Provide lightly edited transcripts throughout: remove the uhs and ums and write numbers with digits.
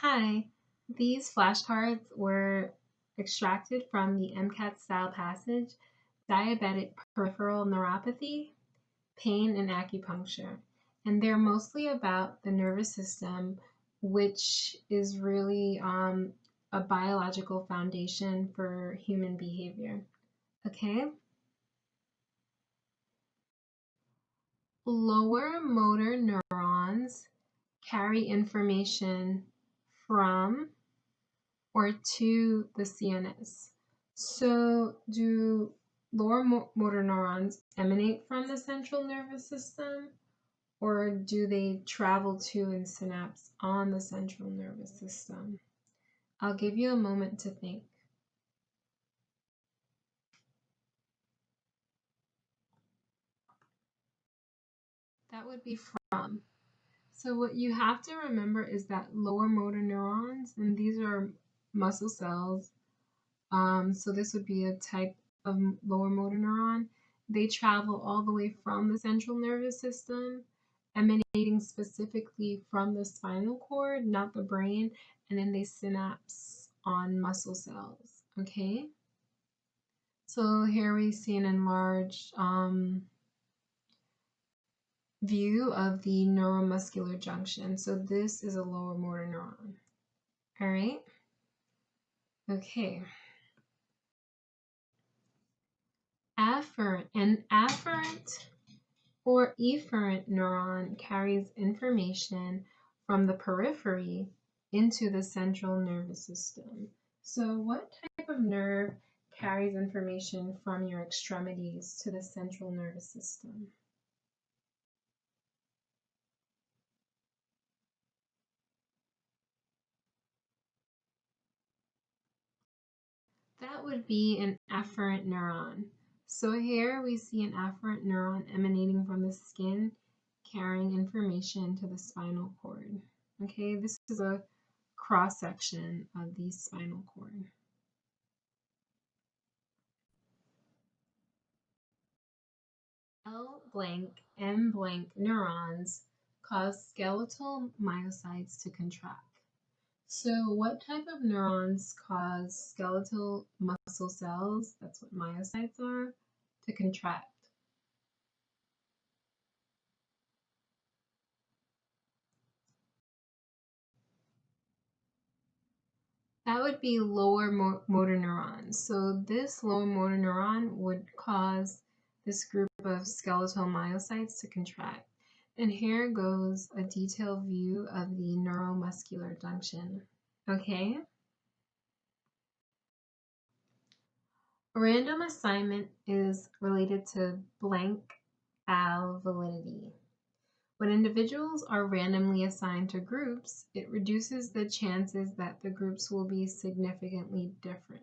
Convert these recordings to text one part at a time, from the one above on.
Hi, these flashcards were extracted from the MCAT style passage, Diabetic Peripheral Neuropathy, Pain and Acupuncture. And they're mostly about the nervous system, which is really a biological foundation for human behavior. Okay? Lower motor neurons carry information from or to the CNS. So, do lower motor neurons emanate from the central nervous system, or do they travel to and synapse on the central nervous system? I'll give you a moment to think. That would be from. So what you have to remember is that lower motor neurons, and these are muscle cells, so this would be a type of lower motor neuron. They travel all the way from the central nervous system, emanating specifically from the spinal cord, not the brain, and then they synapse on muscle cells. Okay? So here we see an enlarged view of the neuromuscular junction. So this is a lower motor neuron. All right? Okay. An afferent or efferent neuron carries information from the periphery into the central nervous system. So what type of nerve carries information from your extremities to the central nervous system? That would be an afferent neuron. So here we see an afferent neuron emanating from the skin, carrying information to the spinal cord. Okay, this is a cross section of the spinal cord. L blank M blank neurons cause skeletal myocytes to contract. So what type of neurons cause skeletal muscle cells, that's what myocytes are, to contract? That would be lower motor neurons. So this lower motor neuron would cause this group of skeletal myocytes to contract. And here goes a detailed view of the neuromuscular junction. Okay? Random assignment is related to blank validity. When individuals are randomly assigned to groups, it reduces the chances that the groups will be significantly different.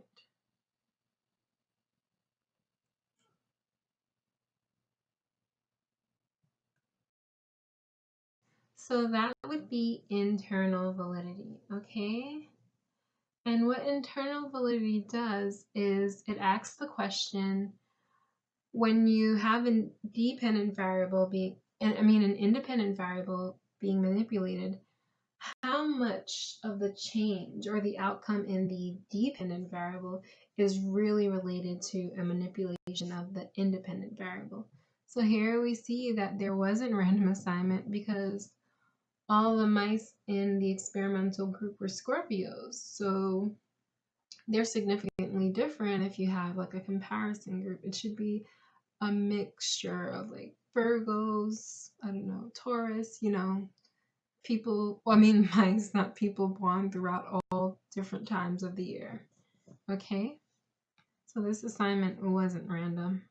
So that would be internal validity, okay? And what internal validity does is it asks the question, when you have a dependent variable an independent variable being manipulated, how much of the change or the outcome in the dependent variable is really related to a manipulation of the independent variable? So here we see that there wasn't random assignment because all the mice in the experimental group were Scorpios. So they're significantly different if you have like a comparison group. It should be a mixture of like Virgos, I don't know, Taurus, people, mice, not people, born throughout all different times of the year. Okay? So this assignment wasn't random.